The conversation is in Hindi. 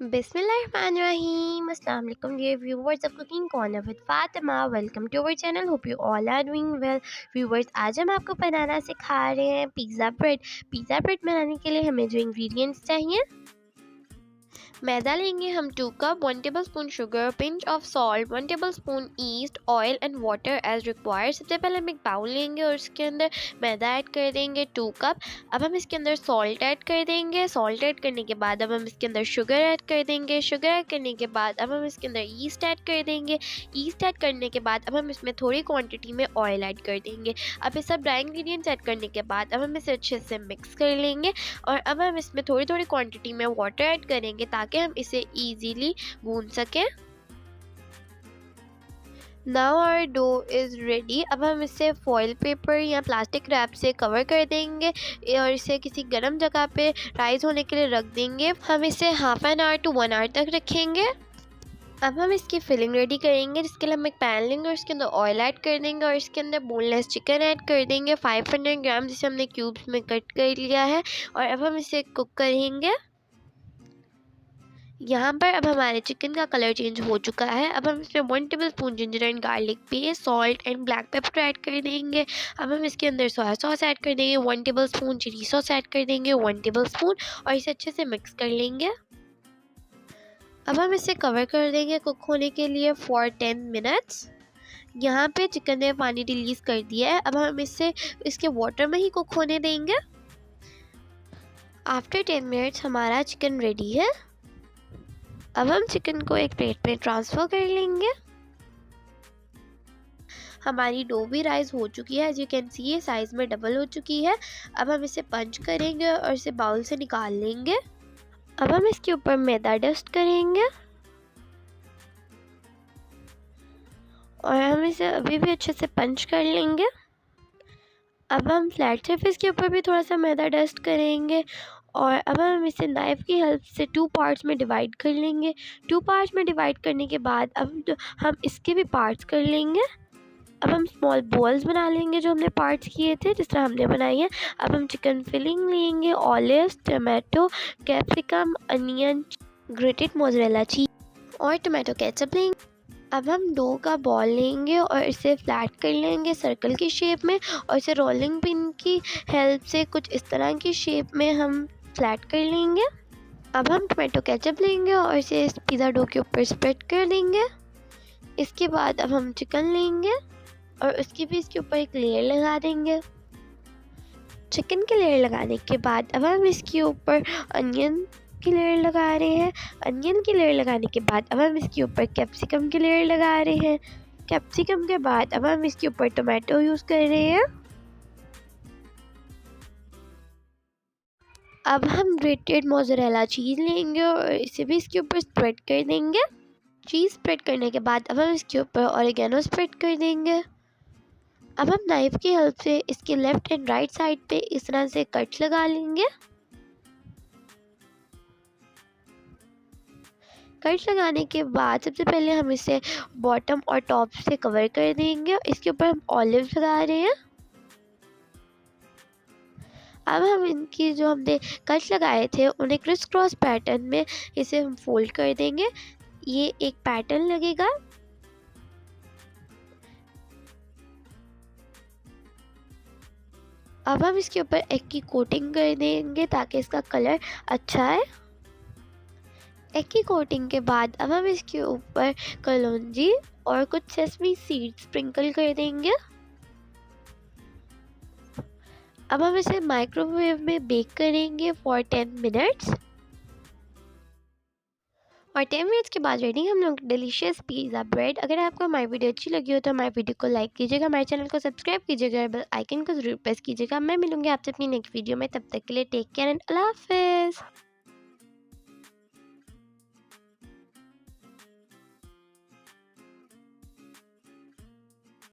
Bismillahirrahmanirrahim. Assalamu alaikum dear viewers of Cooking Corner with Fatima. Welcome to our channel. Hope you all are doing well. Viewers, आज हम आपको बनाना सिखा रहे हैं पिज़्ज़ा ब्रेड। पिज़्ज़ा ब्रेड बनाने के लिए हमें जो इंग्रेडिएंट्स चाहिए, मैदा लेंगे हम 2 cup, 1 table spoon sugar, pinch of salt, 1 table spoon yeast, oil and water as required. सबसे पहले हम एक बाउल लेंगे और उसके अंदर मैदा ऐड कर देंगे 2 कप। अब हम इसके अंदर सॉल्ट ऐड कर देंगे। सॉल्ट ऐड करने के बाद अब हम इसके अंदर शुगर ऐड कर देंगे। शुगर ऐड करने के बाद अब हम इसके अंदर ईस्ट ऐड कर देंगे। ईस्ट ऐड करने के बाद अब हम इसमें थोड़ी क्वान्टिटी में ऑयल ऐड कर देंगे। अब ये सब ड्राई इंग्रीडियंट्स ऐड करने के बाद अब हम इसे अच्छे से मिक्स कर लेंगे और अब हम इसमें थोड़ी थोड़ी क्वान्टिटी में वाटर ऐड करेंगे ताकि हम इसे इजीली गूंद सकें। Now our dough is ready. अब हम इसे फॉइल पेपर या प्लास्टिक रैप से कवर कर देंगे और इसे किसी गर्म जगह पे राइस होने के लिए रख देंगे। हम इसे half an hour to 1 hour तक रखेंगे। अब हम इसकी फिलिंग रेडी करेंगे, जिसके लिए हम एक पैन लेंगे और इसके अंदर ऑयल ऐड कर देंगे और इसके अंदर बोनलेस चिकन ऐड कर देंगे 500 ग्राम, जिसे हमने क्यूब्स में कट कर लिया है। और अब हम इसे कुक करेंगे। यहाँ पर अब हमारे चिकन का कलर चेंज हो चुका है। अब हम इसमें 1 table spoon ginger and garlic paste, salt and black pepper add कर देंगे। अब हम इसके अंदर सोया सॉस ऐड कर देंगे, 1 table spoon chili sauce add कर देंगे, 1 टेबल स्पून, और इसे अच्छे से मिक्स कर लेंगे। अब हम इसे कवर कर देंगे कुक होने के लिए फॉर 10 मिनट्स। यहाँ पे चिकन ने पानी रिलीज कर दिया है। अब हम इसे इसके वाटर में ही कुक होने देंगे। आफ्टर 10 मिनट्स हमारा चिकन रेडी है। अब हम चिकन को एक प्लेट में ट्रांसफ़र कर लेंगे। हमारी डो भी राइस हो चुकी है, एज यू कैन सी ये साइज़ में डबल हो चुकी है। अब हम इसे पंच करेंगे और इसे बाउल से निकाल लेंगे। अब हम इसके ऊपर मैदा डस्ट करेंगे और हम इसे अभी भी अच्छे से पंच कर लेंगे। अब हम फ्लैट सरफेस के ऊपर भी थोड़ा सा मैदा डस्ट करेंगे और अब हम इसे नाइफ़ की हेल्प से 2 पार्ट्स में डिवाइड कर लेंगे। 2 पार्ट्स में डिवाइड करने के बाद अब हम इसके भी पार्ट्स कर लेंगे। अब हम स्मॉल बॉल्स बना लेंगे जो हमने पार्ट्स किए थे, जिस तरह हमने बनाई है। अब हम चिकन फिलिंग लेंगे, olives, tomato, capsicum, onion, grated mozzarella cheese और टमाटो केचप लेंगे। अब हम डो का बॉल लेंगे और इसे फ्लैट कर लेंगे सर्कल की शेप में और इसे रोलिंग पिन की हेल्प से कुछ इस तरह की शेप में हम फ्लैट कर लेंगे। अब हम टमाटो केचप लेंगे और इसे इस पिज़्ज़ा डो के ऊपर स्प्रेड कर देंगे। इसके बाद अब हम चिकन लेंगे और उसकी भी इसके ऊपर एक लेयर लगा देंगे। चिकन की लेयर लगाने के बाद अब हम इसके ऊपर अनियन की लेयर लगा रहे हैं। अनियन की लेयर लगाने के बाद अब हम इसके ऊपर कैप्सिकम की लेयर लगा रहे हैं। कैप्सिकम के बाद अब हम इसके ऊपर टमाटो यूज़ कर रहे हैं। अब हम ग्रेटेड मोज़रेला चीज़ लेंगे और इसे भी इसके ऊपर स्प्रेड कर देंगे। चीज़ स्प्रेड करने के बाद अब हम इसके ऊपर ऑरिगेनो स्प्रेड कर देंगे। अब हम नाइफ़ की हेल्प से इसके लेफ़्ट एंड राइट साइड पे इस तरह से कट्स लगा लेंगे। कट्स लगाने के बाद सबसे पहले हम इसे बॉटम और टॉप से कवर कर देंगे। इसके ऊपर हम ऑलिव लगा रहे हैं। अब हम इनकी जो हमने कट्स लगाए थे उन्हें क्रिस क्रॉस पैटर्न में इसे हम फोल्ड कर देंगे। ये एक पैटर्न लगेगा। अब हम इसके ऊपर एग की कोटिंग कर देंगे ताकि इसका कलर अच्छा है। एग की कोटिंग के बाद अब हम इसके ऊपर कलौंजी और कुछ सेसमी सीड्स स्प्रिंकल कर देंगे। अब हम इसे माइक्रोवेव में बेक करेंगे फॉर 10 मिनट्स और 10 मिनट्स के बाद रेडी हम लोग डिलीशियस पिज़्ज़ा ब्रेड। अगर आपको हमारी वीडियो अच्छी लगी हो तो हमारे वीडियो को लाइक कीजिएगा, हमारे चैनल को सब्सक्राइब कीजिएगा, बेल आइकन को ज़रूर प्रेस कीजिएगा। मैं मिलूंगी आपसे अपनी नेक्स्ट वीडियो में। तब तक के लिए टेक केयर एंड अल्लाह हाफिज़।